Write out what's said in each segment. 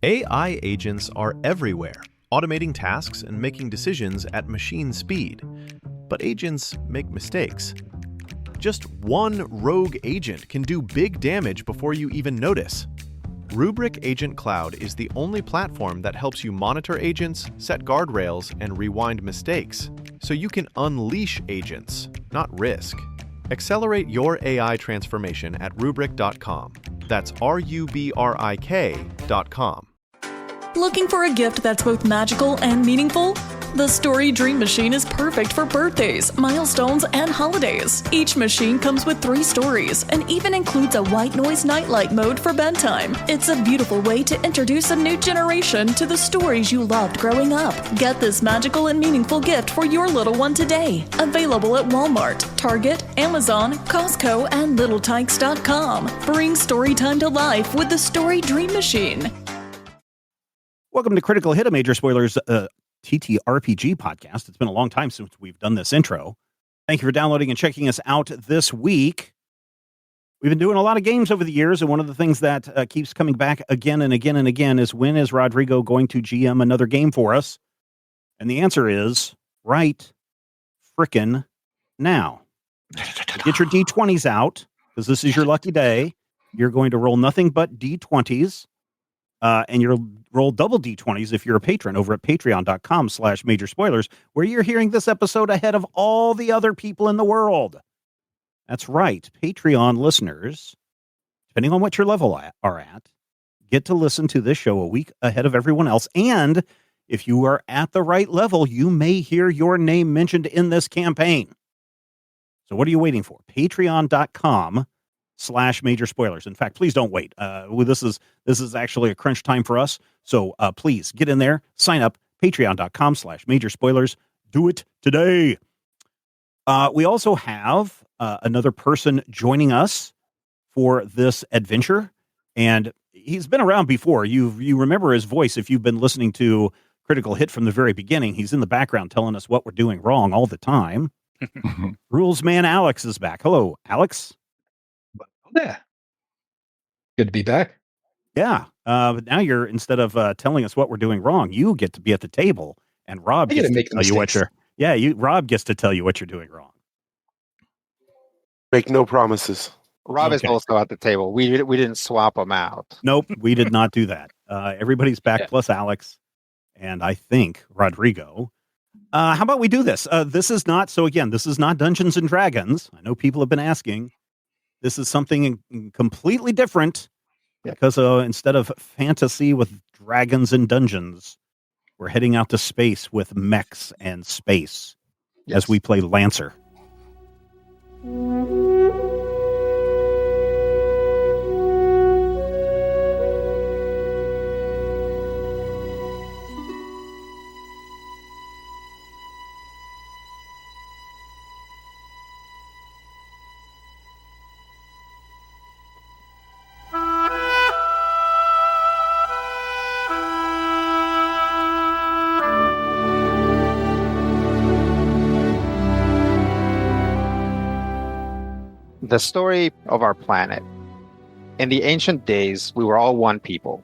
AI agents are everywhere, automating tasks and making decisions at machine speed. But agents make mistakes. Just one rogue agent can do big damage before you even notice. Rubrik Agent Cloud is the only platform that helps you monitor agents, set guardrails, and rewind mistakes, so you can unleash agents, not risk. Accelerate your AI transformation at Rubrik.com. That's RUBRIK.com. Looking for a gift that's both magical and meaningful? The Story Dream Machine is perfect for birthdays, milestones, and holidays. Each machine comes with 3 stories and even includes a white noise nightlight mode for bedtime. It's a beautiful way to introduce a new generation to the stories you loved growing up. Get this magical and meaningful gift for your little one today. Available at Walmart, Target, Amazon, Costco, and LittleTykes.com. Bring story time to life with the Story Dream Machine. Welcome to Critical Hit, a Major Spoilers TTRPG podcast. It's been a long time since we've done this intro. Thank you for downloading and checking us out this week. We've been doing a lot of games over the years, and one of the things that keeps coming back again and again and again is, when is Rodrigo going to GM another game for us? And the answer is right frickin' now. Get your D20s out, because this is your lucky day. You're going to roll nothing but D20s. And you'll roll double D20s if you're a patron over at patreon.com/Major Spoilers, where you're hearing this episode ahead of all the other people in the world. That's right. Patreon listeners, depending on what your level are at, get to listen to this show a week ahead of everyone else. And if you are at the right level, you may hear your name mentioned in this campaign. So what are you waiting for? Patreon.com/Major Spoilers. In fact, please don't wait. This is actually a crunch time for us. So please get in there, sign up, patreon.com/Major Spoilers. Do it today. We also have another person joining us for this adventure, and he's been around before. You remember his voice if you've been listening to Critical Hit from the very beginning. He's in the background telling us what we're doing wrong all the time. Rules Man Alex is back. Hello, Alex. Yeah. Good to be back. Yeah. But now you're, instead of telling us what we're doing wrong, you get to be at the table, and Rob gets to tell you what Rob gets to tell you what you're doing wrong. Make no promises. Rob is also at the table. We didn't swap them out. Nope, we did not do that. Everybody's back plus Alex, and I think Rodrigo. How about we do this? This is not Dungeons and Dragons. I know people have been asking. This is something completely different, because instead of fantasy with dragons and dungeons, we're heading out to space with mechs and space as we play Lancer. The story of our planet. In the ancient days, we were all one people.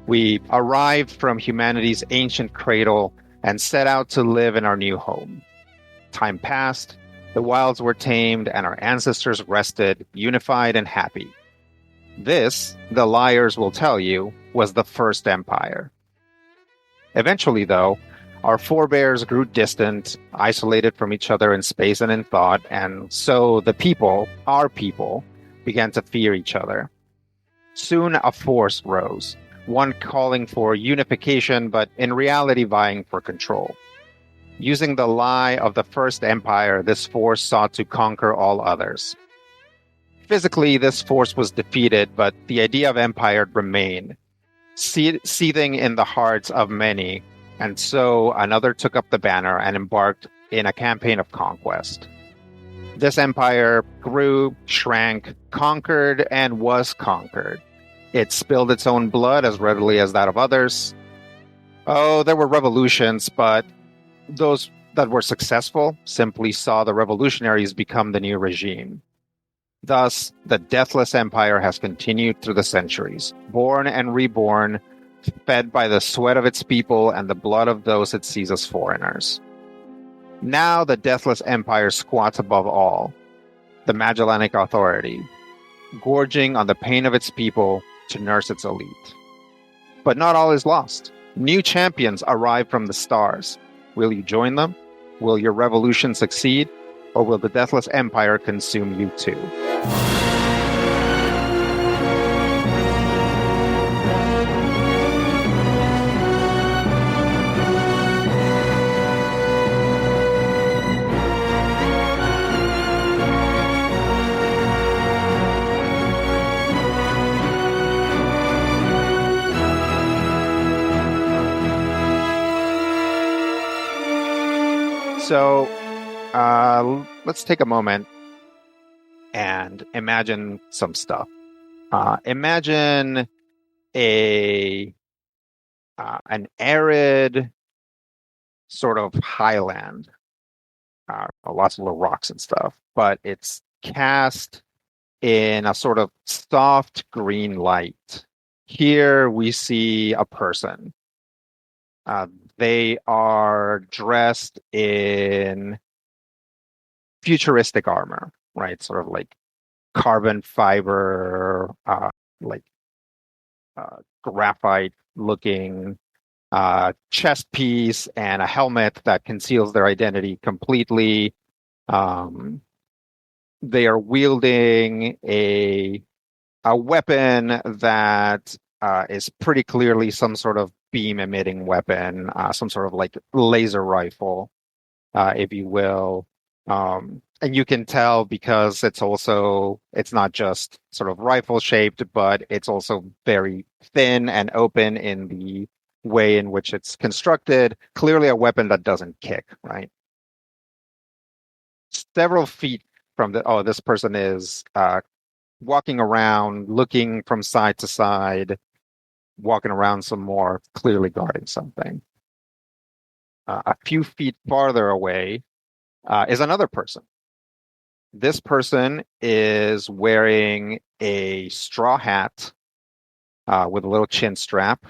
We arrived from humanity's ancient cradle and set out to live in our new home. Time passed, the wilds were tamed, and our ancestors rested, unified and happy. This, the liars will tell you, was the first empire. Eventually, though, our forebears grew distant, isolated from each other in space and in thought, and so the people, our people, began to fear each other. Soon a force rose, one calling for unification, but in reality vying for control. Using the lie of the first empire, this force sought to conquer all others. Physically, this force was defeated, but the idea of empire remained, seething in the hearts of many. And so another took up the banner and embarked in a campaign of conquest. This empire grew, shrank, conquered, and was conquered. It spilled its own blood as readily as that of others. Oh, there were revolutions, but those that were successful simply saw the revolutionaries become the new regime. Thus, the deathless empire has continued through the centuries, born and reborn, fed by the sweat of its people and the blood of those it sees as foreigners. Now the Deathless Empire squats above all, the Magellanic Authority, gorging on the pain of its people to nurse its elite. But not all is lost. New champions arrive from the stars. Will you join them? Will your revolution succeed? Or will the Deathless Empire consume you too? So, let's take a moment and imagine some stuff. Imagine an arid sort of highland, lots of little rocks and stuff, but it's cast in a sort of soft green light. Here we see a person. They are dressed in futuristic armor, right? Sort of like carbon fiber, graphite looking chest piece and a helmet that conceals their identity completely. They are wielding a weapon that is pretty clearly some sort of beam emitting weapon, some sort of like laser rifle, if you will. And you can tell because it's not just sort of rifle shaped, but it's also very thin and open in the way in which it's constructed. Clearly a weapon that doesn't kick, right? Several feet from this person is walking around, looking from side to side, walking around some more, clearly guarding something. A few feet farther away is another person. This person is wearing a straw hat with a little chin strap,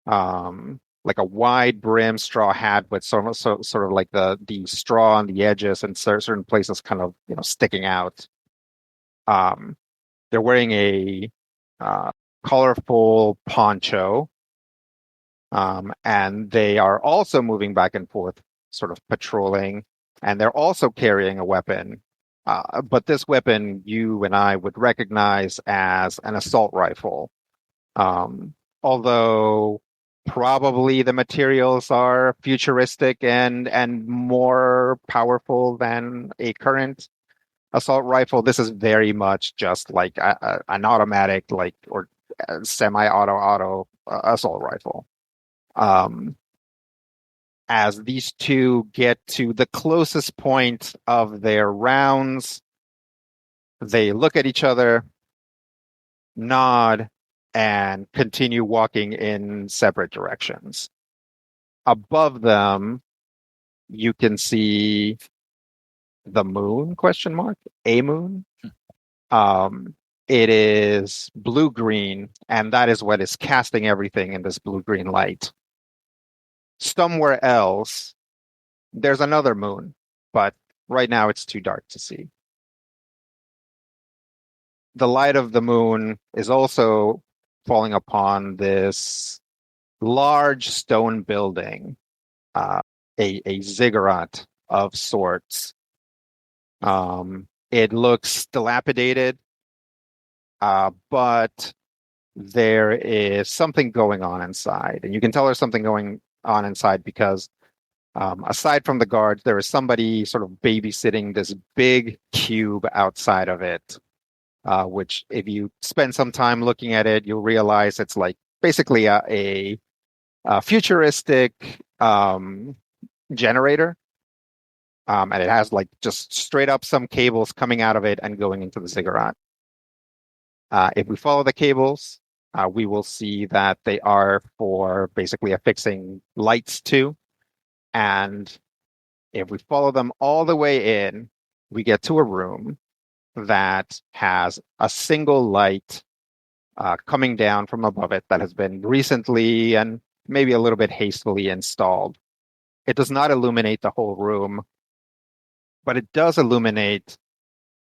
like a wide brim straw hat with sort of like the straw on the edges and certain places kind of sticking out. They're wearing a colorful poncho, and they are also moving back and forth, sort of patrolling, and they're also carrying a weapon. But this weapon you and I would recognize as an assault rifle. Although probably the materials are futuristic and more powerful than a current assault rifle, this is very much just like an automatic, or semi-auto assault rifle. As these two get to the closest point of their rounds, they look at each other, nod, and continue walking in separate directions. Above them, you can see the moon, a moon. It is blue-green, and that is what is casting everything in this blue-green light. Somewhere else, there's another moon, but right now it's too dark to see. The light of the moon is also falling upon this large stone building, a ziggurat of sorts. It looks dilapidated, but there is something going on inside. And you can tell there's something going on inside because aside from the guards, there is somebody sort of babysitting this big cube outside of it, which if you spend some time looking at it, you'll realize it's like basically a futuristic generator. And it has like just straight up some cables coming out of it and going into the ziggurat. If we follow the cables, we will see that they are for basically affixing lights to. And if we follow them all the way in, we get to a room that has a single light coming down from above it that has been recently and maybe a little bit hastily installed. It does not illuminate the whole room, but it does illuminate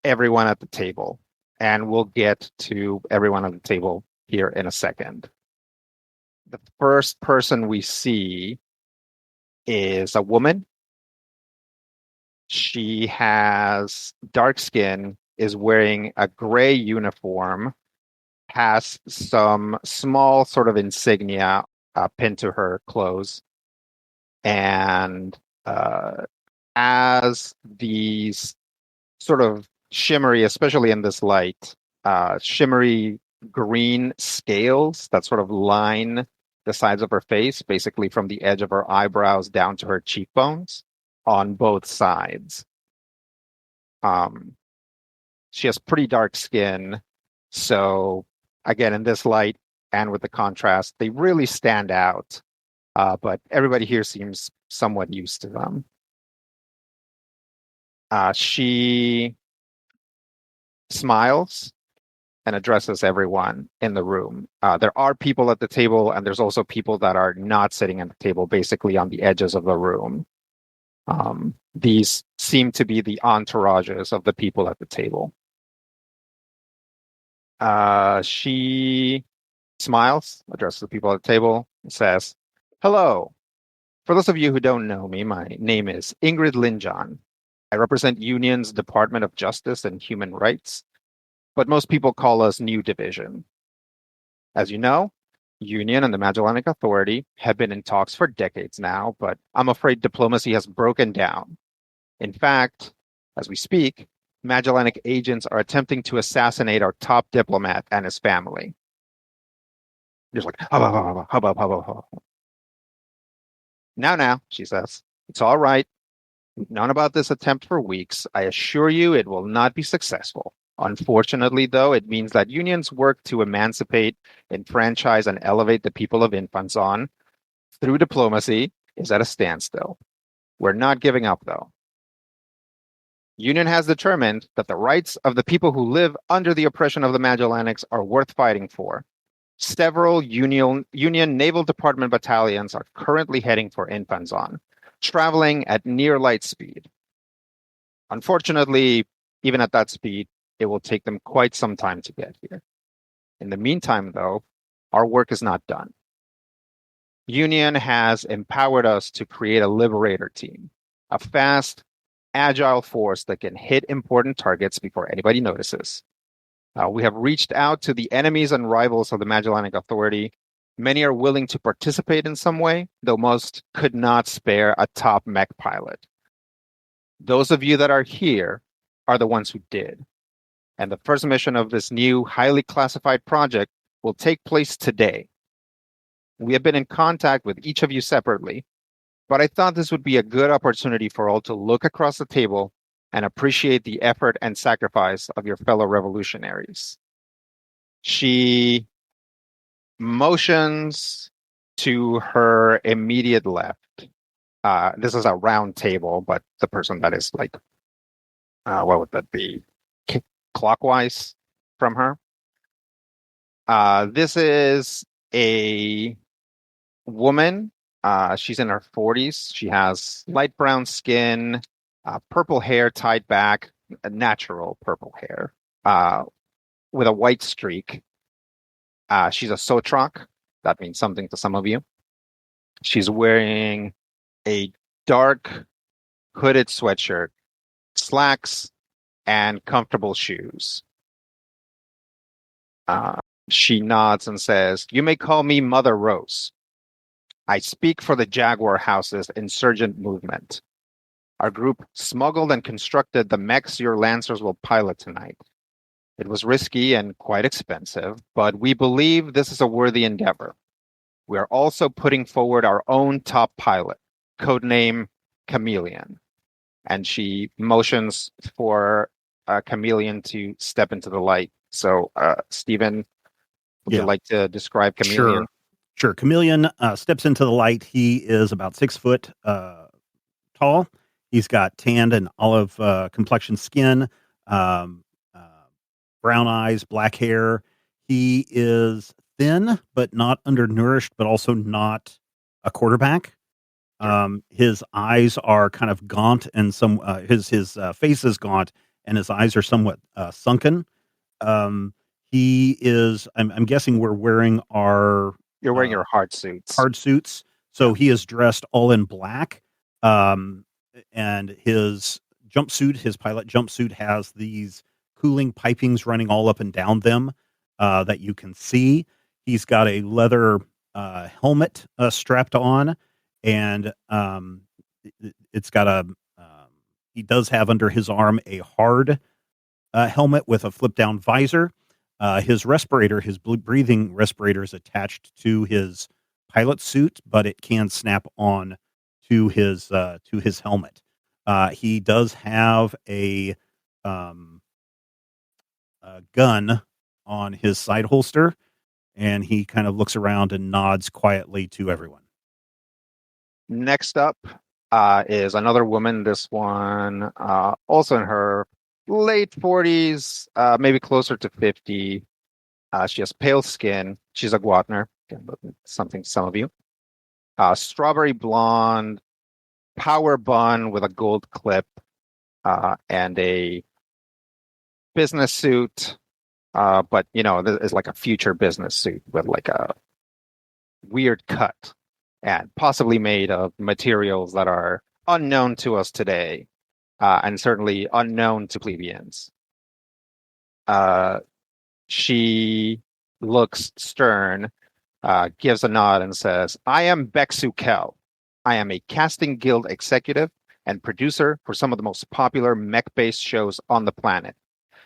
everyone at the table. And we'll get to everyone at the table here in a second. The first person we see is a woman. She has dark skin, is wearing a gray uniform, has some small sort of insignia pinned to her clothes, and has these sort of shimmery, especially in this light, shimmery green scales that sort of line the sides of her face, basically from the edge of her eyebrows down to her cheekbones on both sides. She has pretty dark skin, so again, in this light and with the contrast, they really stand out. But everybody here seems somewhat used to them. She smiles and addresses everyone in the room. There are people at the table, and there's also people that are not sitting at the table, basically on the edges of the room. These seem to be the entourages of the people at the table. She smiles, addresses the people at the table, and says, "Hello. For those of you who don't know me, my name is Ingrid Lind-Jahn. I represent Union's Department of Justice and Human Rights, but most people call us New Division. As you know, Union and the Magellanic Authority have been in talks for decades now, but I'm afraid diplomacy has broken down. In fact, as we speak, Magellanic agents are attempting to assassinate our top diplomat and his family." Just like, hubba. Now, she says, "It's all right. We've known about this attempt for weeks. I assure you it will not be successful. Unfortunately, though, it means that Union's work to emancipate, enfranchise, and elevate the people of Infantson through diplomacy is at a standstill. We're not giving up, though. Union has determined that the rights of the people who live under the oppression of the Magellanics are worth fighting for. Several Union Naval Department battalions are currently heading for Infantson, traveling at near light speed. Unfortunately, even at that speed, it will take them quite some time to get here. In the meantime, though, our work is not done. Union has empowered us to create a liberator team, a fast, agile force that can hit important targets before anybody notices. We have reached out to the enemies and rivals of the Magellanic Authority. Many are willing to participate in some way, though most could not spare a top mech pilot. Those of you that are here are the ones who did. And the first mission of this new, highly classified project will take place today. We have been in contact with each of you separately, but I thought this would be a good opportunity for all to look across the table and appreciate the effort and sacrifice of your fellow revolutionaries." She motions to her immediate left. This is a round table, but the person that is like, what would that be? Clockwise from her. This is a woman. She's in her 40s. She has light brown skin, purple hair tied back, natural purple hair, with a white streak. She's a Sotrok. That means something to some of you. She's wearing a dark hooded sweatshirt, slacks, and comfortable shoes. She nods and says, "You may call me Mother Rose. I speak for the Jaguar House's insurgent movement. Our group smuggled and constructed the mechs your Lancers will pilot tonight. It was risky and quite expensive, but we believe this is a worthy endeavor. We are also putting forward our own top pilot, codename Chameleon." And she motions for Chameleon to step into the light. So, Stephen, would you like to describe Chameleon? Sure. Chameleon steps into the light. He is about 6 foot tall. He's got tanned and olive complexion skin, brown eyes, black hair. He is thin, but not undernourished, but also not a quarterback. His eyes are kind of gaunt, and his face is gaunt, and his eyes are somewhat sunken. He is. I'm guessing we're wearing our. You're wearing your hard suits. Hard suits. So he is dressed all in black. And his jumpsuit, his pilot jumpsuit, has these cooling pipings running all up and down them that you can see. He's got a leather helmet strapped on, and it's got he does have under his arm a hard helmet with a flip down visor. His respirator, his breathing respirator, is attached to his pilot suit, but it can snap on to his helmet. He does have a gun on his side holster, and he kind of looks around and nods quietly to everyone. Next up is another woman. This one also in her late 40s, maybe closer to 50. She has pale skin. She's a Guatner. Something some of you. Strawberry blonde, power bun with a gold clip, and a business suit. But this is like a future business suit with like a weird cut and possibly made of materials that are unknown to us today, and certainly unknown to plebeians. She looks stern, gives a nod, and says, "I am Bexu Kel. I am a casting guild executive and producer for some of the most popular mech-based shows on the planet.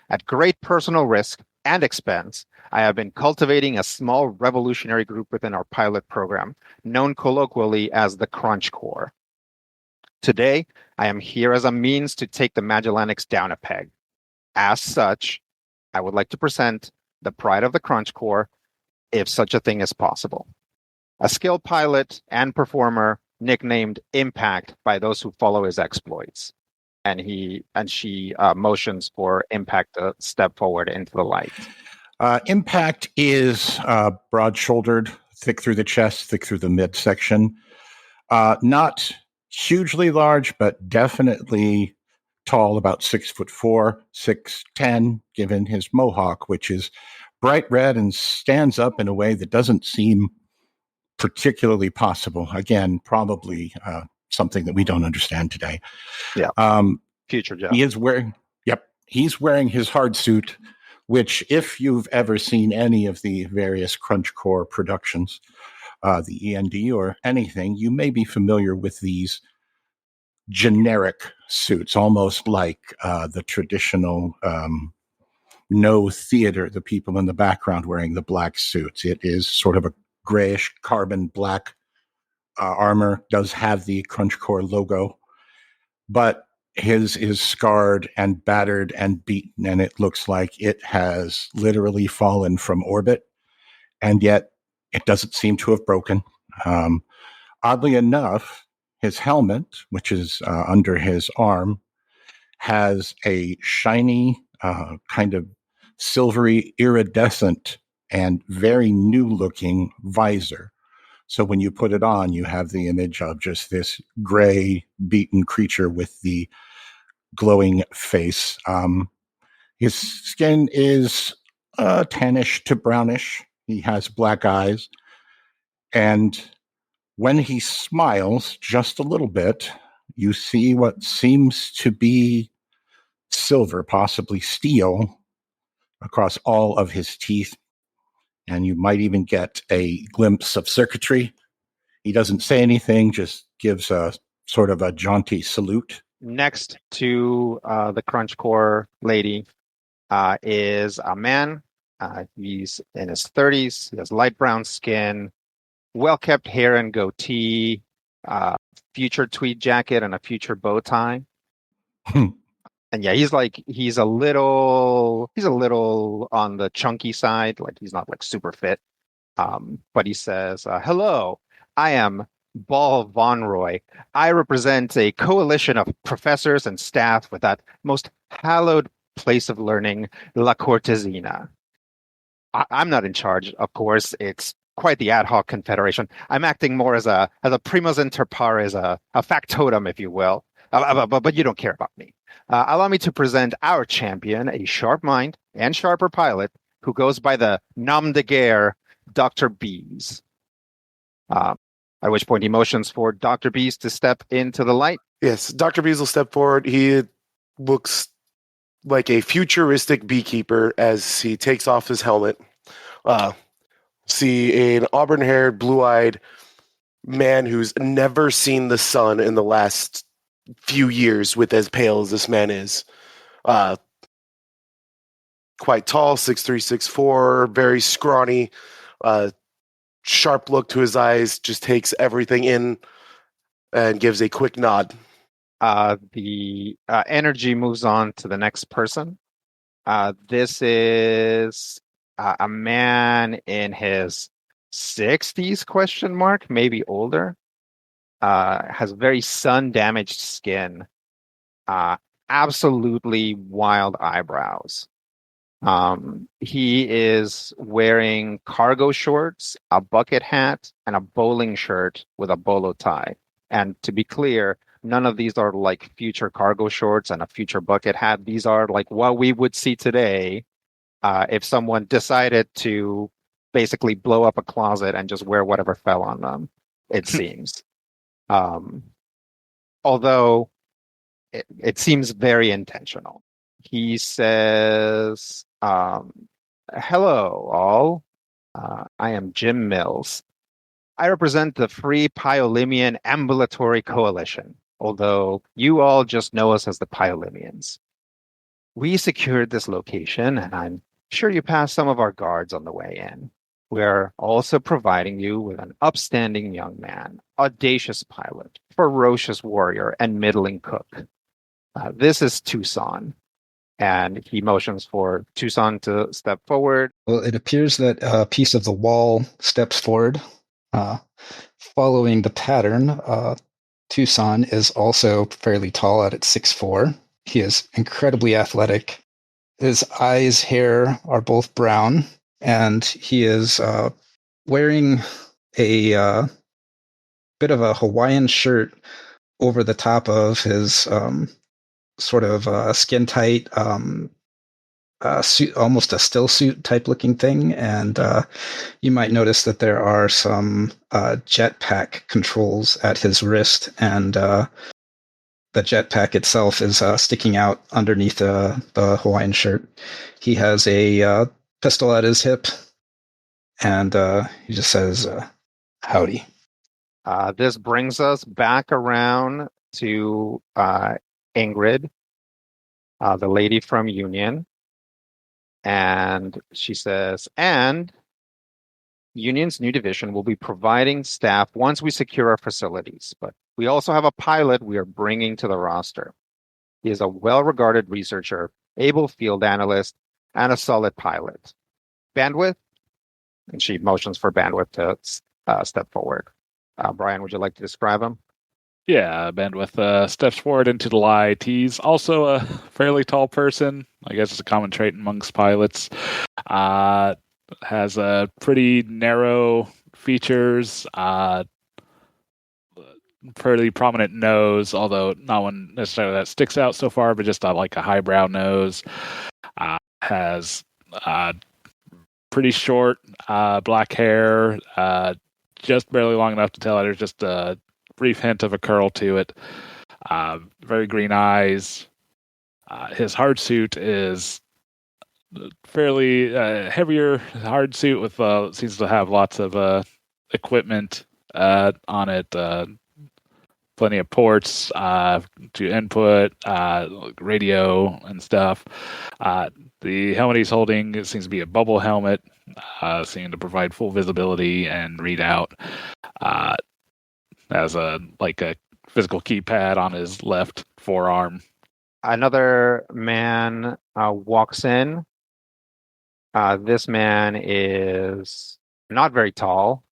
At great personal risk and expense, I have been cultivating a small revolutionary group within our pilot program, known colloquially as the Crunch Corps. Today, I am here as a means to take the Magellanics down a peg. As such, I would like to present the pride of the Crunch Corps, if such a thing is possible. A skilled pilot and performer nicknamed Impact by those who follow his exploits." And she motions for Impact to step forward into the light. Impact is broad-shouldered, thick through the chest, thick through the midsection. Not hugely large, but definitely tall, about 6'4", 6'10", given his mohawk, which is bright red and stands up in a way that doesn't seem particularly possible. Again, probably something that we don't understand today. Yeah. Future Joe. He's wearing his hard suit, which, if you've ever seen any of the various Crunch Corps productions, the END or anything, you may be familiar with these generic suits, almost like the traditional no theater, the people in the background wearing the black suits. It is sort of a grayish carbon black armor, does have the Crunch Corps logo, but his is scarred and battered and beaten, and it looks like it has literally fallen from orbit, and yet it doesn't seem to have broken. Oddly enough, his helmet, which is under his arm, has a shiny, kind of silvery, iridescent, and very new-looking visor. So when you put it on, you have the image of just this gray, beaten creature with the glowing face. His skin is tannish to brownish. He has black eyes. And when he smiles just a little bit, you see what seems to be silver, possibly steel, across all of his teeth. And you might even get a glimpse of circuitry. He doesn't say anything, just gives a sort of a jaunty salute. Next to the Crunch Corps lady is a man. He's in his 30s. He has light brown skin, well-kept hair and goatee, future tweed jacket, and a future bow tie. And yeah, he's a little on the chunky side. Like, he's not like super fit. But he says, "Hello, I am Ball Von Roy. I represent a coalition of professors and staff with that most hallowed place of learning, La Cortesina. I'm not in charge, of course. It's quite the ad hoc confederation. I'm acting more as a primus inter pares, a factotum, if you will. But you don't care about me. Allow me to present our champion, a sharp mind and sharper pilot who goes by the nom de guerre, Dr. Bees. At which point he motions for Dr. Bees to step into the light. Yes, Dr. Bees will step forward. He looks like a futuristic beekeeper as he takes off his helmet. See an auburn-haired, blue-eyed man who's never seen the sun in the last few years with as pale as this man is. Quite tall, 6'3", 6'4", very scrawny, sharp look to his eyes, just takes everything in and gives a quick nod. The energy moves on to the next person. This is a man in his 60s, maybe older. Has very sun-damaged skin. Absolutely wild eyebrows. He is wearing cargo shorts, a bucket hat, and a bowling shirt with a bolo tie. And to be clear, none of these are like future cargo shorts and a future bucket hat. These are like what we would see today if someone decided to basically blow up a closet and just wear whatever fell on them, it seems. Although it seems very intentional. He says, hello, all. I am Jim Mills. I represent the Free Pyolimian Ambulatory Coalition, although you all just know us as the Pyolimians. We secured this location, and I'm sure you passed some of our guards on the way in. We're also providing you with an upstanding young man, audacious pilot, ferocious warrior, and middling cook. This is Tucson. And he motions for Tucson to step forward. Well, it appears that a piece of the wall steps forward. Following the pattern, Tucson is also fairly tall at 6'4". He is incredibly athletic. His eyes, hair are both brown, and he is wearing a bit of a Hawaiian shirt over the top of his sort of skin-tight suit, almost a still suit type looking thing. And you might notice that there are some jetpack controls at his wrist, and the jetpack itself is sticking out underneath the Hawaiian shirt. He has a pistol at his hip, and he just says, howdy. This brings us back around to Ingrid, the lady from Union. And she says, and Union's new division will be providing staff once we secure our facilities. But we also have a pilot we are bringing to the roster. He is a well-regarded researcher, able field analyst, and a solid pilot. Bandwidth? And she motions for Bandwidth to step forward. Brian, would you like to describe him? Yeah, Bandwidth steps forward into the light. He's also a fairly tall person. I guess it's a common trait amongst pilots. Has a pretty narrow features, fairly prominent nose, although not one necessarily that sticks out so far, but just like a highbrow nose. Has pretty short black hair, just barely long enough to tell there's just a brief hint of a curl to it. Very green eyes. His hard suit is fairly heavier hard suit with seems to have lots of equipment on it. Plenty of ports to input, radio and stuff. The helmet he's holding, it seems to be a bubble helmet, seeming to provide full visibility and readout. Has a physical keypad on his left forearm. Another man walks in. This man is not very tall,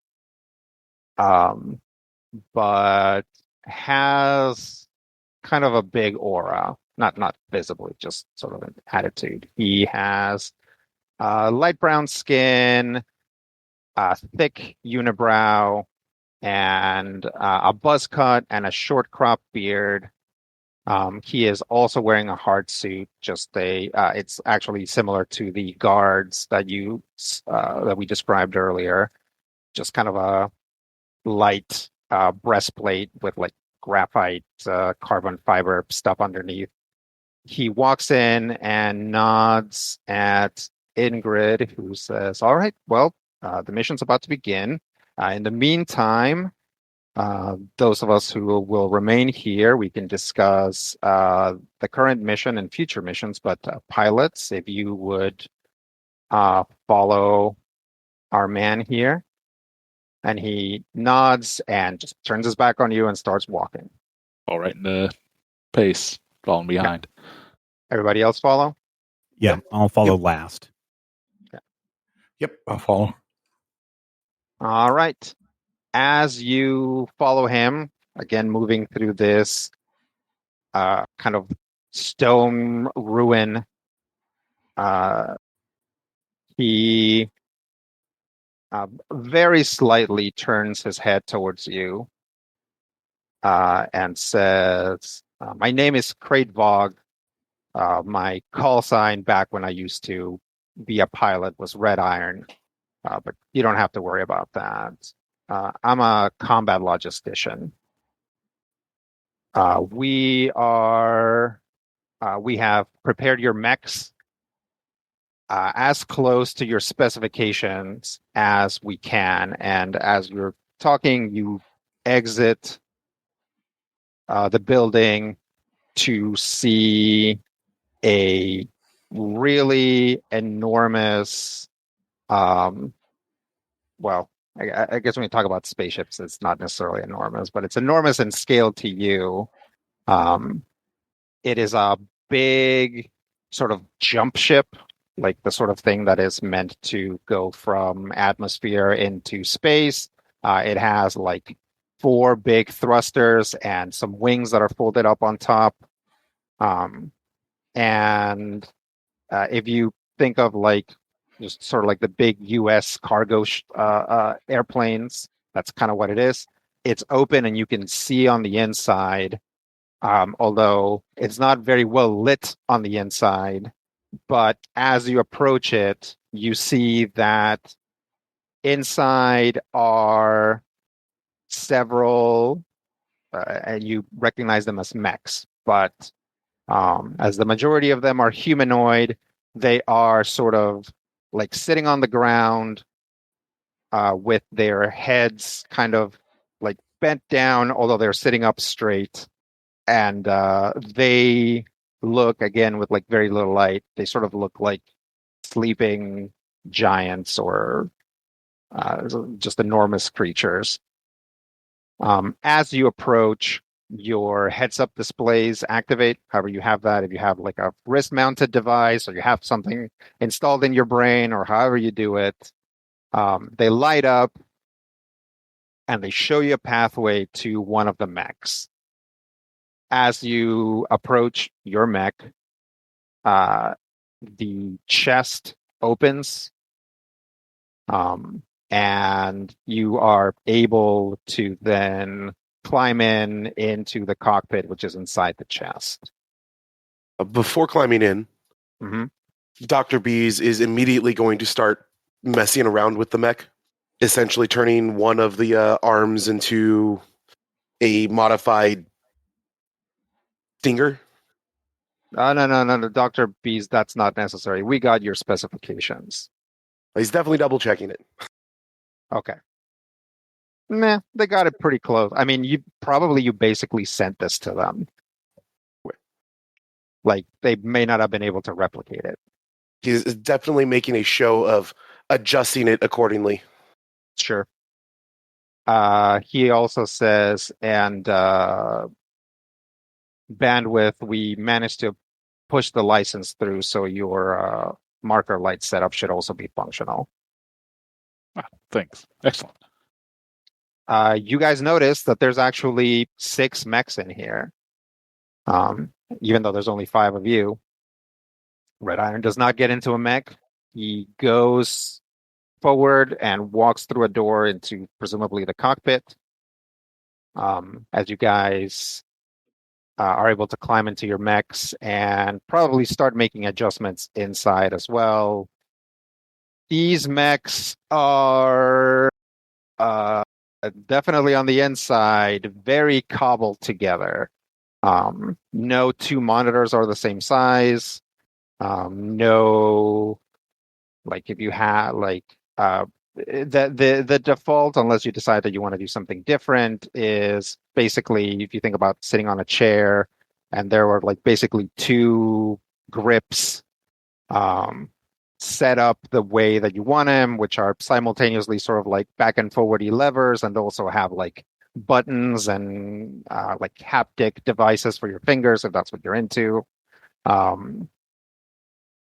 but has kind of a big aura. Not visibly, just sort of an attitude. He has light brown skin, thick unibrow, and a buzz cut and a short crop beard. He is also wearing a hard suit. It's actually similar to the guards that we described earlier. Just kind of a light breastplate with like graphite carbon fiber stuff underneath. He walks in and nods at Ingrid, who says, "All right, well, the mission's about to begin. In the meantime, those of us who will remain here, we can discuss the current mission and future missions. But pilots, if you would follow our man here." And he nods and just turns his back on you and starts walking. All right in the pace, following behind. Yeah. Everybody else follow? Yeah, I'll follow last. Yep, I'll follow. All right. As you follow him, again, moving through this kind of stone ruin, he very slightly turns his head towards you and says, "My name is Kratvog. My call sign back when I used to be a pilot was Red Iron, but you don't have to worry about that. I'm a combat logistician. We have prepared your mechs as close to your specifications as we can. And as you're talking, you exit the building to see a really enormous, I guess when you talk about spaceships, it's not necessarily enormous, but it's enormous in scale to you. It is a big sort of jump ship, like the sort of thing that is meant to go from atmosphere into space. It has like 4 big thrusters and some wings that are folded up on top. And if you think of like just sort of like the big U.S. cargo airplanes, that's kind of what it is. It's open and you can see on the inside, although it's not very well lit on the inside. But as you approach it, you see that inside are several, and you recognize them as mechs. But as the majority of them are humanoid, they are sort of like sitting on the ground with their heads kind of like bent down, although they're sitting up straight. And they look, again, with like very little light, they sort of look like sleeping giants or just enormous creatures. As you approach, your heads-up displays activate. However, you have that if you have like a wrist-mounted device or you have something installed in your brain or however you do it. They light up and they show you a pathway to one of the mechs. As you approach your mech, the chest opens, and you are able to then climb into the cockpit, which is inside the chest. Before climbing in, Dr. Bees is immediately going to start messing around with the mech, essentially turning one of the arms into a modified stinger. No, Dr. Bees, that's not necessary. We got your specifications. He's definitely double checking it. Okay. Meh, they got it pretty close. I mean, you basically sent this to them. Like, they may not have been able to replicate it. He's definitely making a show of adjusting it accordingly. Sure. He also says, and bandwidth, we managed to push the license through, so your marker light setup should also be functional. Thanks. Excellent. You guys notice that there's actually 6 mechs in here. Even though there's only 5 of you. Red Iron does not get into a mech. He goes forward and walks through a door into presumably the cockpit. As you guys are able to climb into your mechs and probably start making adjustments inside as well. These mechs are definitely on the inside, very cobbled together. No two monitors are the same size. No, like if you have the default, unless you decide that you want to do something different, is basically if you think about sitting on a chair and there were like basically two grips set up the way that you want them, which are simultaneously sort of like back and forwardy levers, and also have like buttons and like haptic devices for your fingers if that's what you're into.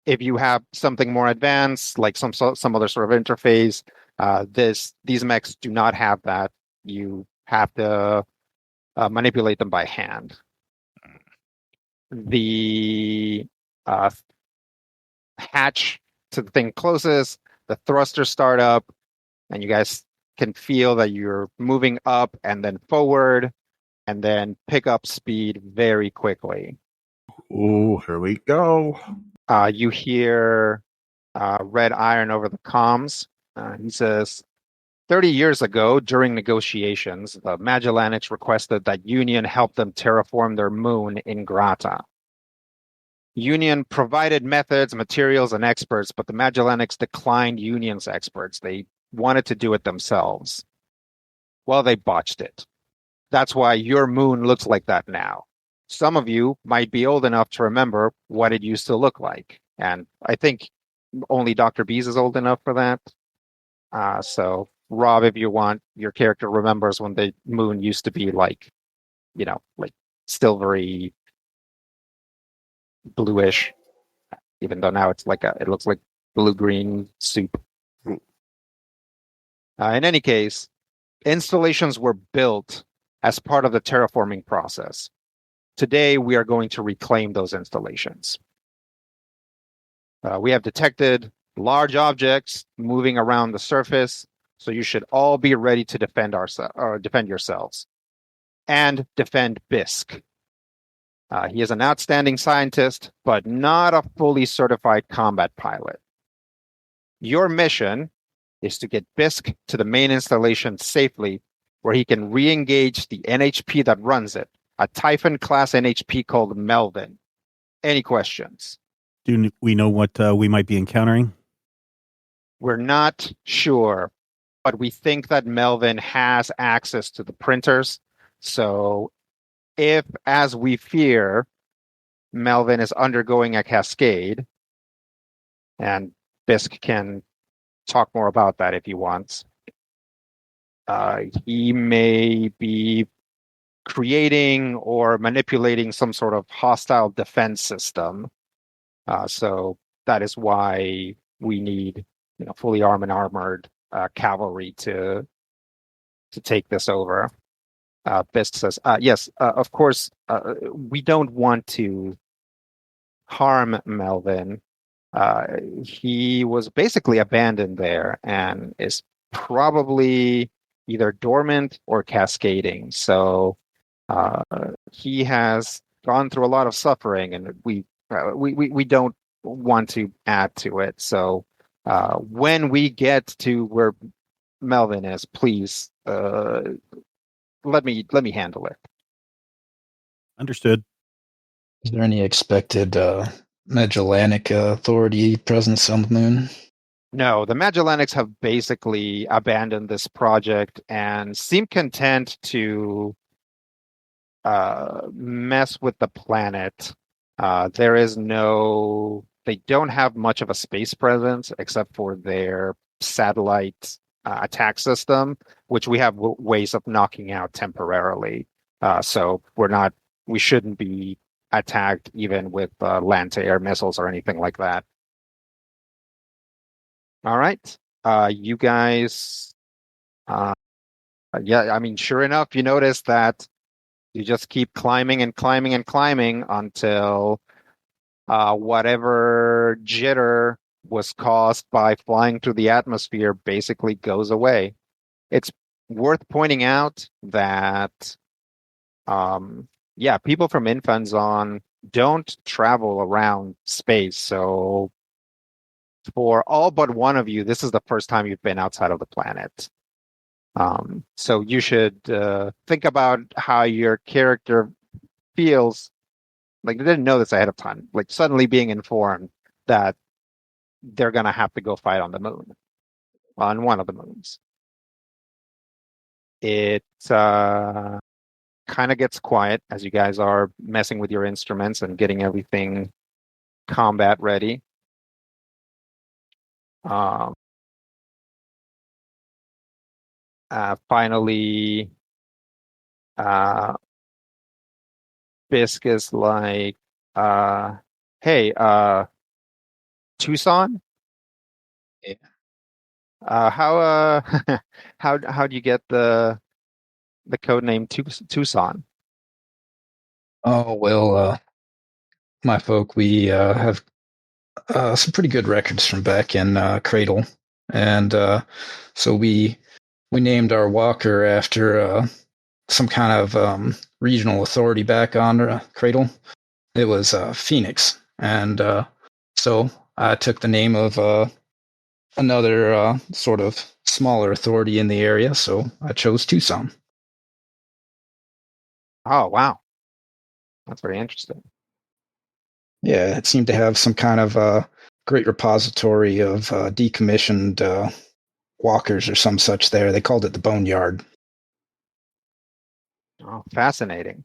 If you have something more advanced, like some other sort of interface, these mechs do not have that. You have to manipulate them by hand. The hatch to the thing closest, the thrusters start up, and you guys can feel that you're moving up and then forward, and then pick up speed very quickly. Oh, here we go. You hear Red Iron over the comms. He says, 30 years ago, during negotiations, the Magellanics requested that Union help them terraform their moon Ingrata. Union provided methods, materials, and experts, but the Magellanics declined Union's experts. They wanted to do it themselves. Well, they botched it. That's why your moon looks like that now. Some of you might be old enough to remember what it used to look like. And I think only Dr. Bees is old enough for that. So, Rob, if you want, your character remembers when the moon used to be like, like silvery, bluish, even though now it looks like blue-green soup. In any case, installations were built as part of the terraforming process. Today, we are going to reclaim those installations. We have detected large objects moving around the surface, so you should all be ready to defend yourselves and defend Bisk. He is an outstanding scientist, but not a fully certified combat pilot. Your mission is to get Bisk to the main installation safely, where he can re-engage the NHP that runs it, a Typhon-class NHP called Melvin. Any questions? Do we know what we might be encountering? We're not sure, but we think that Melvin has access to the printers. So if, as we fear, Melvin is undergoing a cascade, and Bisk can talk more about that if he wants, he may be creating or manipulating some sort of hostile defense system. So that is why we need, fully armed and armored cavalry to take this over. Bisk says, yes, of course, we don't want to harm Melvin. He was basically abandoned there and is probably either dormant or cascading. So he has gone through a lot of suffering, and we don't want to add to it. So when we get to where Melvin is, please let me handle it. Understood. Is there any expected Magellanic authority presence on the moon? No, the Magellanics have basically abandoned this project and seem content to mess with the planet. They don't have much of a space presence except for their satellite attack system, which we have ways of knocking out temporarily. So we shouldn't be attacked even with land-to-air missiles or anything like that. All right. You guys, sure enough, you notice that you just keep climbing and climbing and climbing until whatever jitter was caused by flying through the atmosphere basically goes away. It's worth pointing out that, people from Infanzon don't travel around space. So for all but one of you, this is the first time you've been outside of the planet. So you should think about how your character feels. Like, they didn't know this ahead of time. Like, suddenly being informed that they're going to have to go fight on the moon, on one of the moons. It kind of gets quiet as you guys are messing with your instruments and getting everything combat ready. Finally, Bisk is like, hey, Tucson? Yeah. How do you get the code name Tucson? Oh, well, my folk, we have some pretty good records from back in Cradle. And so we named our walker after some kind of regional authority back on Cradle. It was Phoenix. And so I took the name of another sort of smaller authority in the area, so I chose Tucson. Oh, wow. That's very interesting. Yeah, it seemed to have some kind of great repository of decommissioned walkers or some such there. They called it the Boneyard. Oh, fascinating.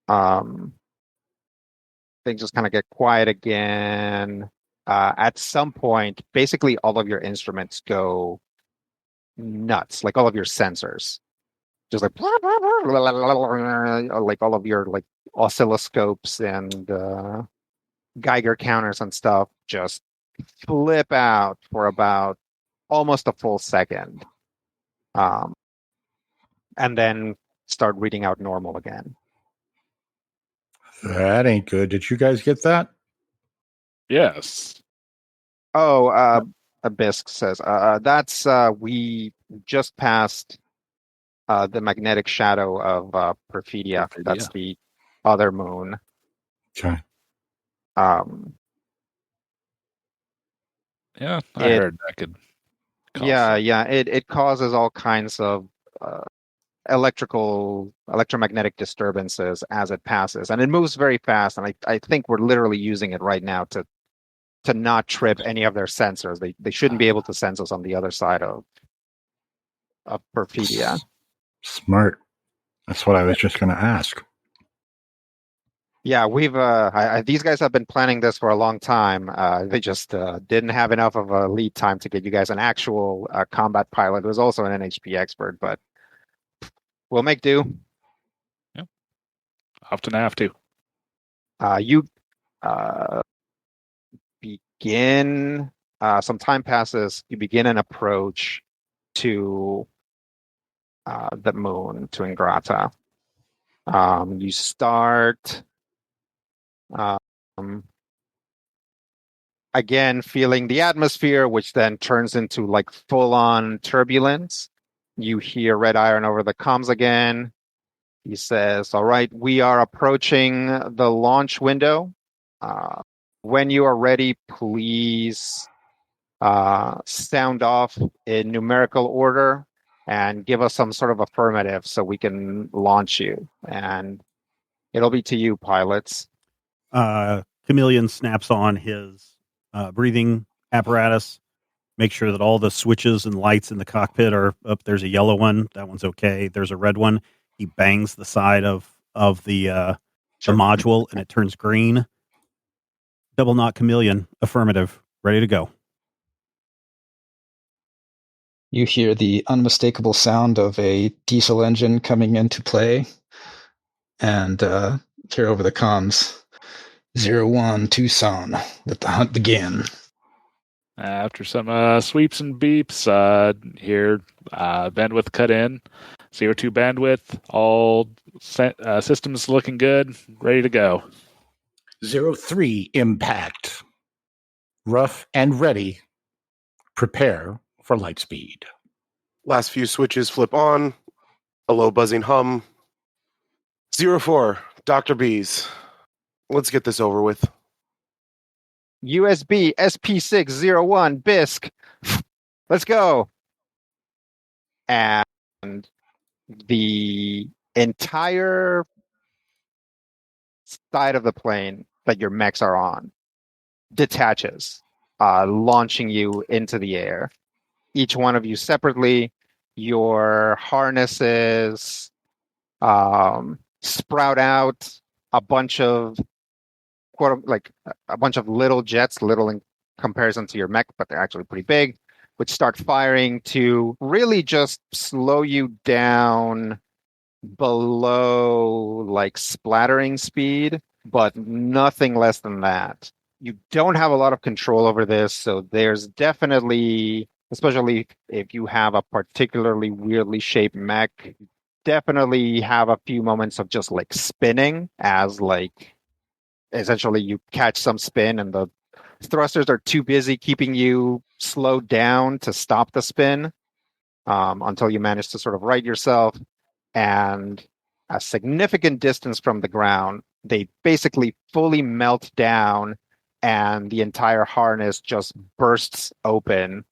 Things just kind of get quiet again. At some point, basically all of your instruments go nuts, like all of your sensors. Just like all of your like oscilloscopes and Geiger counters and stuff just flip out for about almost a full second. And then start reading out normal again. That ain't good. Did you guys get that? Yes. Oh, Abysk says, that's, we just passed the magnetic shadow of Perfidia. That's the other moon. Okay. Yeah, I heard that could cause it causes all kinds of electromagnetic disturbances as it passes, and it moves very fast, and I think we're literally using it right now to not trip any of their sensors. They shouldn't be able to sense us on the other side of Perfidia. Smart. That's what I was just going to ask. Yeah, we've these guys have been planning this for a long time. They just didn't have enough of a lead time to get you guys an actual combat pilot who is also an NHP expert, but we'll make do. Yeah. Often have to. You begin, some time passes, you begin an approach to the moon, to Ingrata. You start again feeling the atmosphere, which then turns into like full-on turbulence. You hear Red Iron over the comms again. He says, all right, we are approaching the launch window. When you are ready, please sound off in numerical order and give us some sort of affirmative so we can launch you. And it'll be to you, pilots. Chameleon snaps on his breathing apparatus. Make sure that all the switches and lights in the cockpit are up. There's a yellow one. That one's okay. There's a red one. He bangs the side of the module and it turns green. Double knock Chameleon. Affirmative. Ready to go. You hear the unmistakable sound of a diesel engine coming into play, and hear over the comms, 01 Tucson, let the hunt begin. After some sweeps and beeps, here bandwidth cut in, CO2 bandwidth, all systems looking good, ready to go. 03 impact. rough and ready. Prepare for light speed. Last few switches flip on. A low buzzing hum. 04, Dr. Bees. Let's get this over with. USB SP601 BISC. Let's go. And the entire side of the plane that your mechs are on detaches, launching you into the air. Each one of you separately, your harnesses sprout out a bunch of a bunch of little jets, little in comparison to your mech, but they're actually pretty big, which start firing to really just slow you down below like splattering speed, but nothing less than that. You don't have a lot of control over this, so there's definitely, especially if you have a particularly weirdly shaped mech, definitely have a few moments of just like spinning as like essentially you catch some spin and the thrusters are too busy keeping you slowed down to stop the spin until you manage to sort of right yourself. And a significant distance from the ground, they basically fully melt down and the entire harness just bursts open,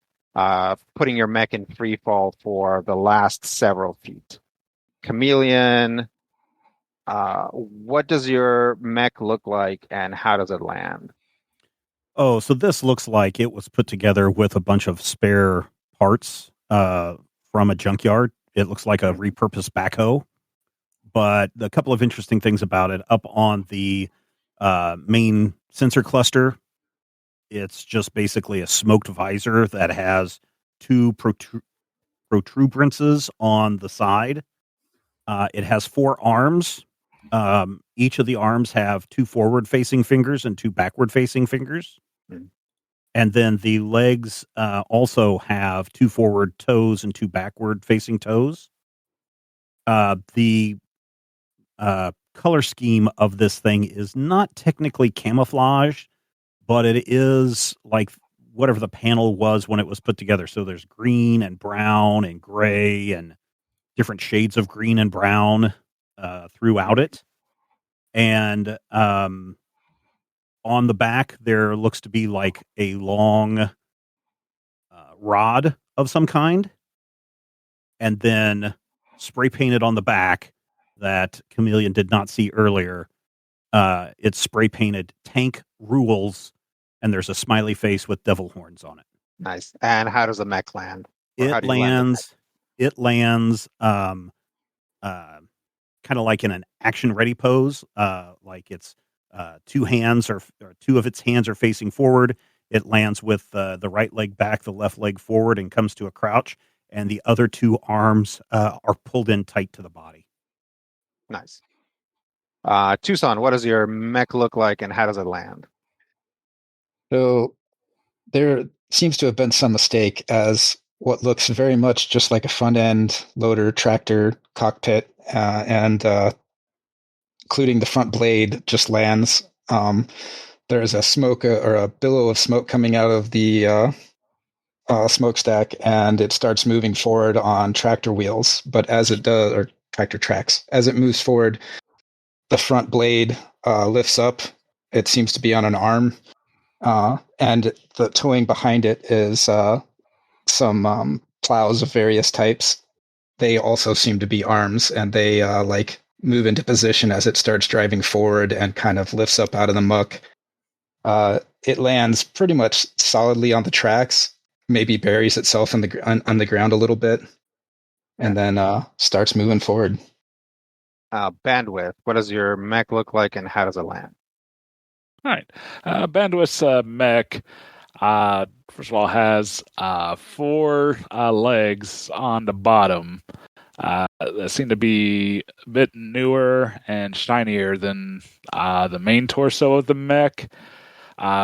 putting your mech in free fall for the last several feet. Chameleon, what does your mech look like and how does it land? Oh, so this looks like it was put together with a bunch of spare parts from a junkyard. It looks like a repurposed backhoe. But a couple of interesting things about it, up on the main sensor cluster, it's just basically a smoked visor that has two protuberances on the side. It has 4 arms. Each of the arms have 2 forward-facing fingers and 2 backward-facing fingers. And then the legs also have 2 forward toes and 2 backward-facing toes. The color scheme of this thing is not technically camouflage, but it is like whatever the panel was when it was put together. So there's green and brown and gray and different shades of green and brown throughout it. And on the back, there looks to be like a long rod of some kind. And then spray painted on the back that Chameleon did not see earlier. It's spray painted tank rules, and there's a smiley face with devil horns on it. Nice. And how does the mech land? It lands kind of like in an action ready pose. Like it's 2 of its hands are facing forward. It lands with the right leg back, the left leg forward, and comes to a crouch. And the other 2 arms are pulled in tight to the body. Nice. Tucson, what does your mech look like and how does it land? So there seems to have been some mistake, as what looks very much just like a front-end loader tractor cockpit, and including the front blade just lands. There's a smoke or a billow of smoke coming out of the smokestack, and it starts moving forward on tractor wheels. But as it does, or tractor tracks, as it moves forward, the front blade lifts up. It seems to be on an arm, and the towing behind it is some plows of various types. They also seem to be arms, and they like move into position as it starts driving forward and kind of lifts up out of the muck. It lands pretty much solidly on the tracks, maybe buries itself on the ground a little bit, and then starts moving forward. Bandwidth, what does your mech look like and how does it land? All right. Bandwidth's mech, first of all, has 4 legs on the bottom that seem to be a bit newer and shinier than the main torso of the mech.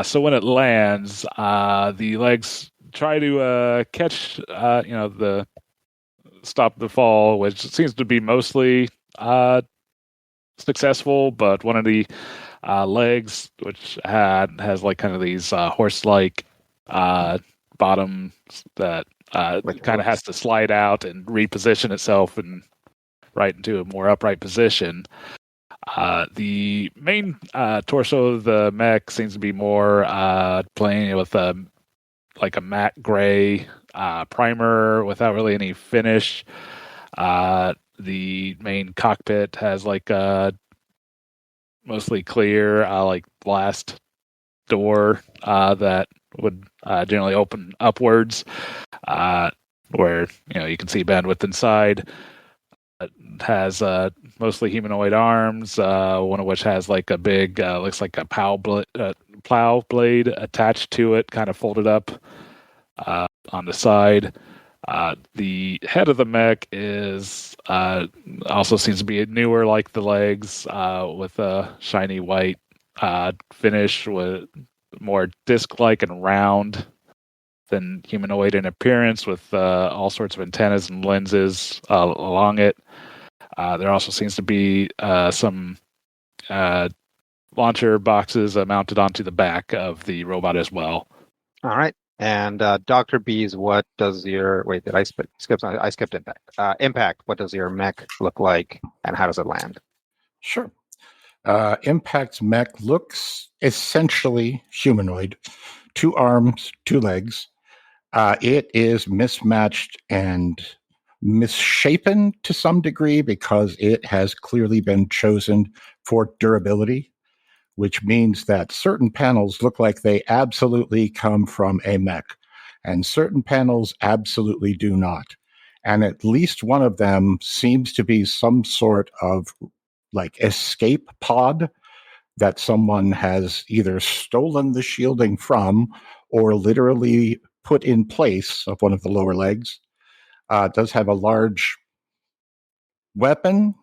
So when it lands, the legs try to catch, stop the fall, which seems to be mostly successful, but one of the legs, which has like kind of these horse-like bottoms that kind of has to slide out and reposition itself and right into a more upright position. The main torso of the mech seems to be more plain with like a matte gray primer without really any finish. The main cockpit has like a mostly clear like blast door that would generally open upwards, where you can see bandwidth inside. It has mostly humanoid arms, one of which has like a big, looks like a plow blade attached to it, kind of folded up on the side. The head of the mech is also seems to be newer, like the legs, with a shiny white finish, with more disc-like and round than humanoid in appearance, with all sorts of antennas and lenses along it. There also seems to be some launcher boxes mounted onto the back of the robot as well. All right. And Dr. Bees, what does your... Wait, did I skip? I skipped Impact. Impact, what does your mech look like, and how does it land? Sure. Impact's mech looks essentially humanoid. 2 arms, 2 legs. It is mismatched and misshapen to some degree because it has clearly been chosen for durability, which means that certain panels look like they absolutely come from a mech, and certain panels absolutely do not. And at least one of them seems to be some sort of like escape pod that someone has either stolen the shielding from or literally put in place of one of the lower legs. It does have a large weapon, ?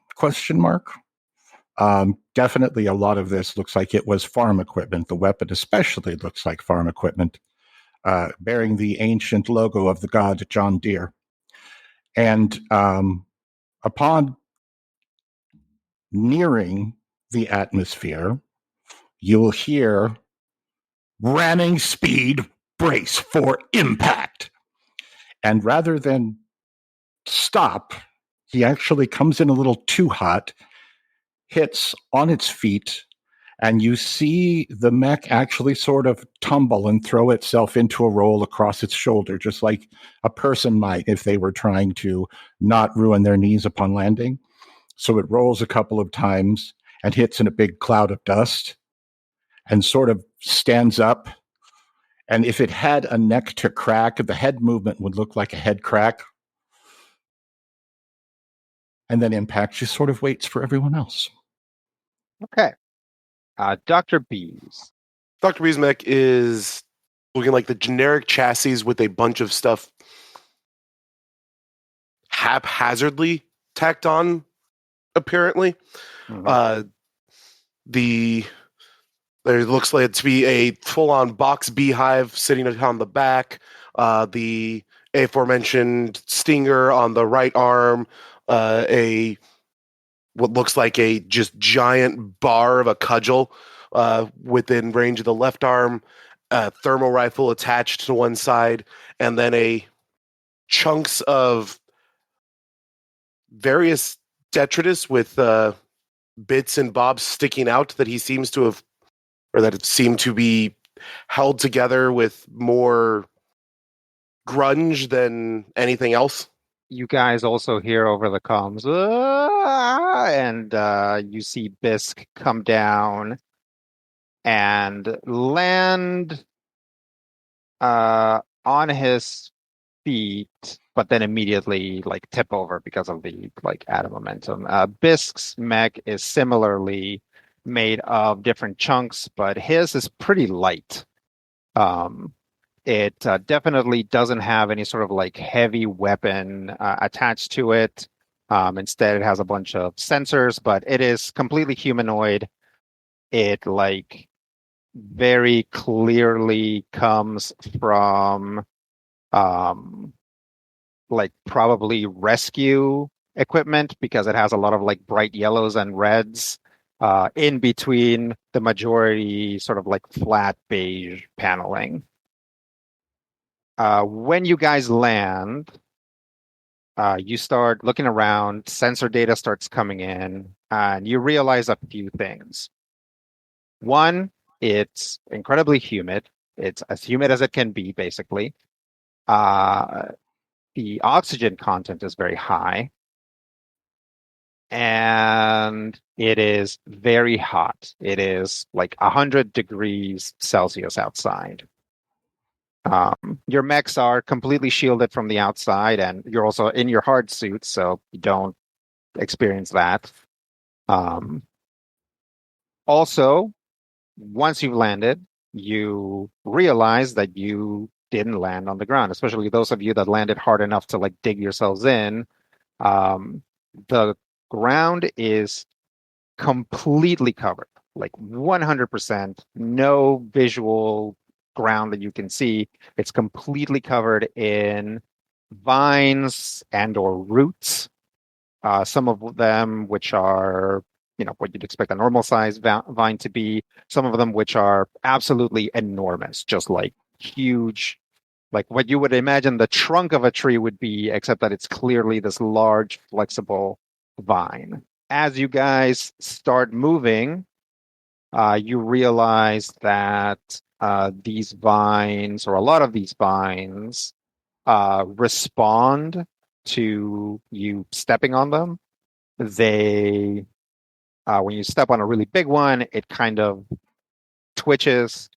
Definitely a lot of this looks like it was farm equipment. The weapon especially looks like farm equipment, bearing the ancient logo of the god John Deere. And upon nearing the atmosphere, you'll hear ramming speed, brace for impact. And rather than stop, he actually comes in a little too hot, hits on its feet, and you see the mech actually sort of tumble and throw itself into a roll across its shoulder, just like a person might if they were trying to not ruin their knees upon landing. So it rolls a couple of times and hits in a big cloud of dust and sort of stands up. And if it had a neck to crack, the head movement would look like a head crack. And then Impact just sort of waits for everyone else. Okay. Dr. Bees. Dr. Bees' mech is looking like the generic chassis with a bunch of stuff haphazardly tacked on, apparently. Mm-hmm. There looks like it to be a full-on box beehive sitting on the back. The aforementioned stinger on the right arm. What looks like a just giant bar of a cudgel within range of the left arm. A thermal rifle attached to one side, and then a chunks of various detritus with bits and bobs sticking out that he seems to have, or that it seemed to be held together with more grunge than anything else. You guys also hear over the comms, and you see Bisk come down and land on his feet, but then immediately like tip over because of the like added momentum. Bisk's mech is similarly made of different chunks, but his is pretty light. It definitely doesn't have any sort of like heavy weapon attached to it. Instead, it has a bunch of sensors, but it is completely humanoid. It like very clearly comes from like probably rescue equipment because it has a lot of like bright yellows and reds in between the majority sort of like flat beige paneling. When you guys land, you start looking around, sensor data starts coming in, and you realize a few things. One, it's incredibly humid. It's as humid as it can be, basically. The oxygen content is very high. And it is very hot. It is like 100 degrees Celsius outside. Your mechs are completely shielded from the outside, and you're also in your hard suit, so you don't experience that. Also, once you've landed, you realize that you didn't land on the ground, especially those of you that landed hard enough to like dig yourselves in. The ground is completely covered, like 100%, no visual ground that you can see. It's completely covered in vines and or roots. Some of them which are, what you'd expect a normal size vine to be. Some of them which are absolutely enormous, just like huge, like what you would imagine the trunk of a tree would be, except that it's clearly this large, flexible vine. As you guys start moving, you realize that these vines, or a lot of these vines, respond to you stepping on them. They, when you step on a really big one, it kind of twitches.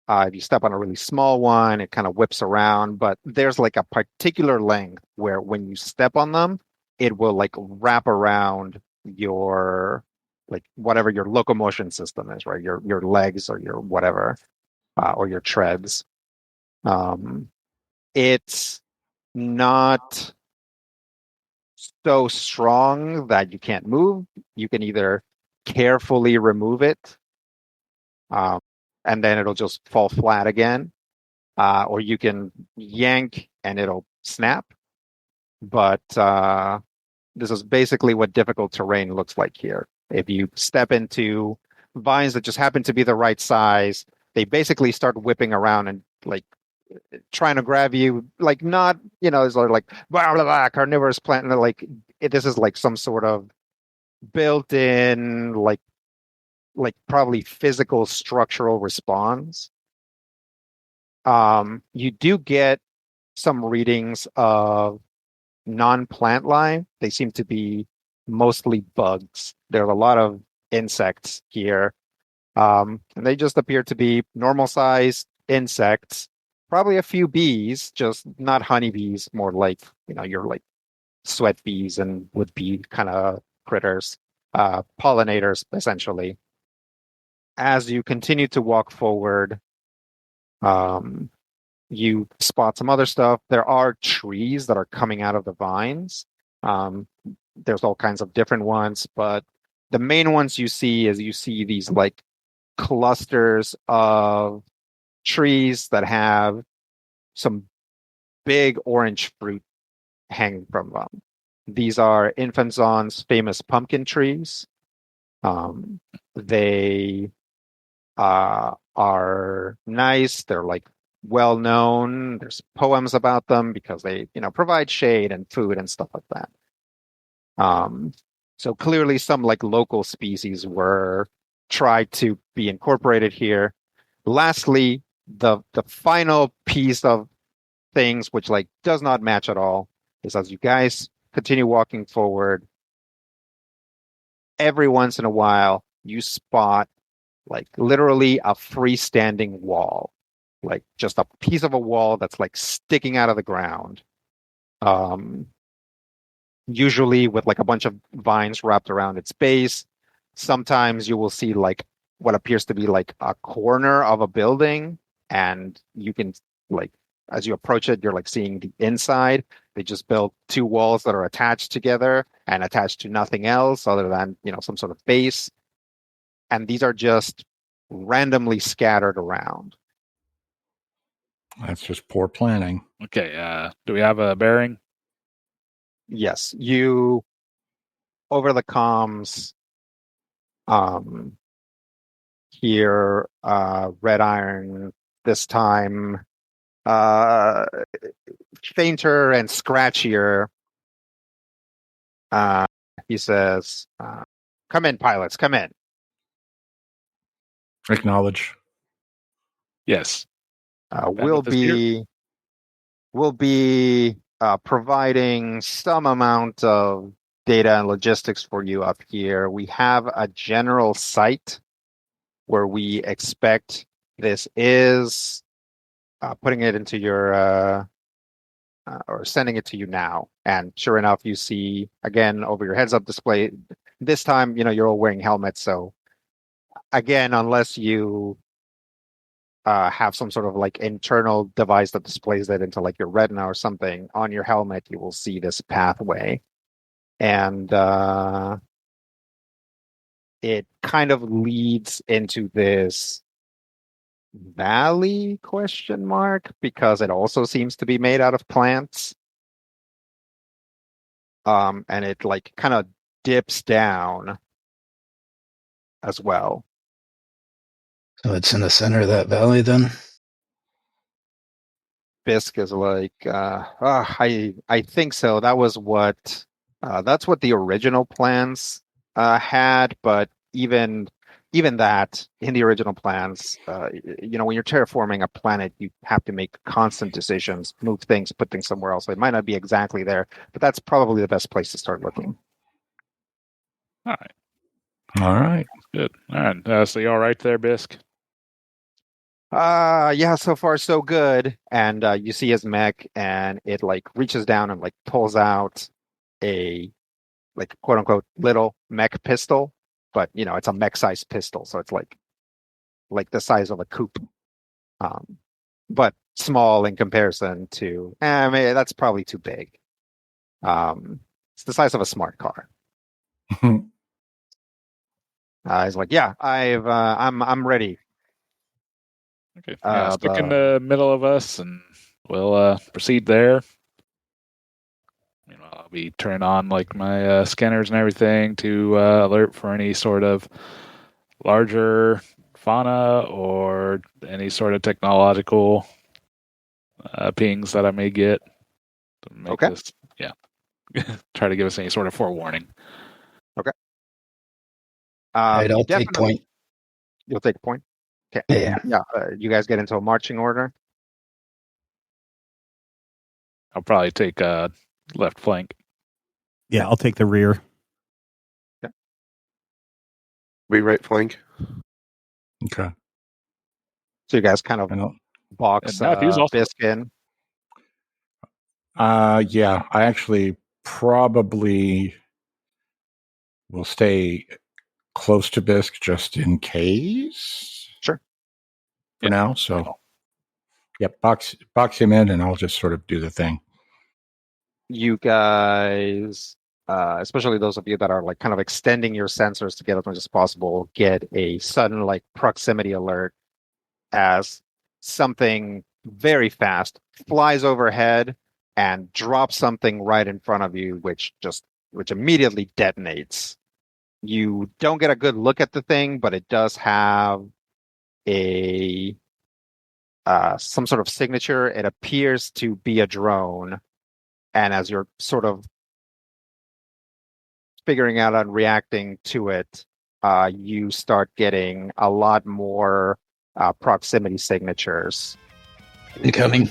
If you step on a really small one, it kind of whips around. But there's like a particular length where when you step on them, it will like wrap around your, like whatever your locomotion system is, right? Your legs or your whatever, or your treads. It's not so strong that you can't move. You can either carefully remove it, and then it'll just fall flat again, or you can yank and it'll snap. But this is basically what difficult terrain looks like here. If you step into vines that just happen to be the right size, they basically start whipping around and like trying to grab you, like not, it's sort of like blah, blah, blah, carnivorous plant. And like this is like some sort of built-in, like probably physical structural response. You do get some readings of non-plant life. They seem to be mostly bugs. There are a lot of insects here. And they just appear to be normal-sized insects. Probably a few bees, just not honeybees, more like, your like sweat bees and would-be kind of critters, pollinators, essentially. As you continue to walk forward, you spot some other stuff. There are trees that are coming out of the vines. There's all kinds of different ones, but the main ones you see these like clusters of trees that have some big orange fruit hanging from them. These are Infanzon's famous pumpkin trees. They are nice. They're like well known. There's poems about them because they, provide shade and food and stuff like that. So clearly some like local species were tried to be incorporated here. Lastly, the final piece of things which like does not match at all is as you guys continue walking forward, every once in a while you spot like literally a freestanding wall, like just a piece of a wall that's like sticking out of the ground. Usually with like a bunch of vines wrapped around its base. Sometimes you will see like what appears to be like a corner of a building, and you can like, as you approach it, you're like seeing the inside. They just built two walls that are attached together and attached to nothing else other than, some sort of base. And these are just randomly scattered around. That's just poor planning. Okay, do we have a bearing? Yes, you, over the comms, Here, Red Iron this time, fainter and scratchier. He says, "Come in, pilots. Come in." Acknowledge. Yes. We'll be providing some amount of data and logistics for you up here. We have a general site where we expect this is, putting it into your or sending it to you now. And sure enough, you see again over your heads-up display. This time, you're all wearing helmets. So again, unless you have some sort of like internal device that displays that into like your retina or something on your helmet, you will see this pathway. And it kind of leads into this valley ? Because it also seems to be made out of plants. And it like kind of dips down as well. So it's in the center of that valley then? Bisk is like, I think so. That was that's what the original plans had, but even that in the original plans, when you're terraforming a planet, you have to make constant decisions, move things, put things somewhere else. So it might not be exactly there, but that's probably the best place to start looking. All right. Good. All right. So you all right there, Bisk? Yeah, so far so good. And you see his mech, and it like reaches down and like pulls out a like quote unquote little mech pistol, but it's a mech sized pistol, so it's like the size of a coupe, but small in comparison to. That's probably too big. It's the size of a smart car. He's like, yeah, I'm ready. Okay. Yeah, stick in the middle of us, and we'll proceed there. I'll be turning on like my scanners and everything to alert for any sort of larger fauna or any sort of technological pings that I may get. To make this, try to give us any sort of forewarning. Okay. Right, I'll take point. You'll take a point? Okay. Yeah. You guys get into a marching order? I'll probably take left flank. Yeah, I'll take the rear. Yeah. We right flank. Okay. So you guys kind of box Bisk in? Yeah, I actually probably will stay close to Bisk just in case. Sure. For now, so box him in, and I'll just sort of do the thing. You guys, especially those of you that are like kind of extending your sensors to get as much as possible, get a sudden like proximity alert as something very fast flies overhead and drops something right in front of you, which immediately detonates. You don't get a good look at the thing, but it does have a some sort of signature. It appears to be a drone. And as you're sort of figuring out and reacting to it, you start getting a lot more proximity signatures. Incoming.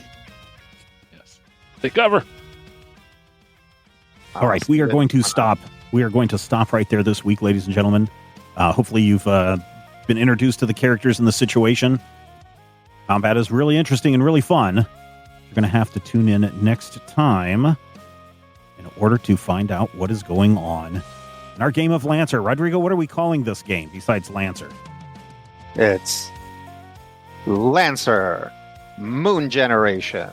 Yes. Take cover. All right, we are going to stop. We are going to stop right there this week, ladies and gentlemen. Hopefully you've been introduced to the characters in the situation. Combat is really interesting and really fun. You're going to have to tune in next time in order to find out what is going on in our game of Lancer. Rodrigo, what are we calling this game besides Lancer? It's Lancer Moon Generation.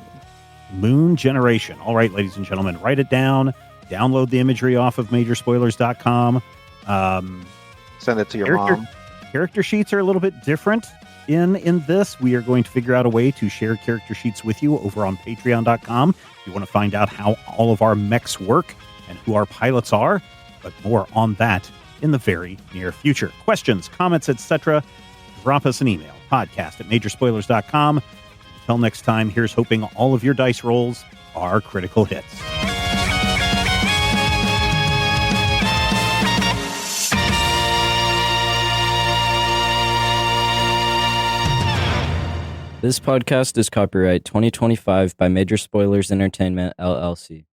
Moon Generation. All right, ladies and gentlemen, write it down. Download the imagery off of majorspoilers.com. Send it to your mom. Character sheets are a little bit different in this. We are going to figure out a way to share character sheets with you over on patreon.com. If you want to find out how all of our mechs work and who our pilots are, but more on that in the very near future. Questions, comments, etc., drop us an email, podcast@majorspoilers.com. Until next time, here's hoping all of your dice rolls are critical hits. This podcast is copyright 2025 by Major Spoilers Entertainment, LLC.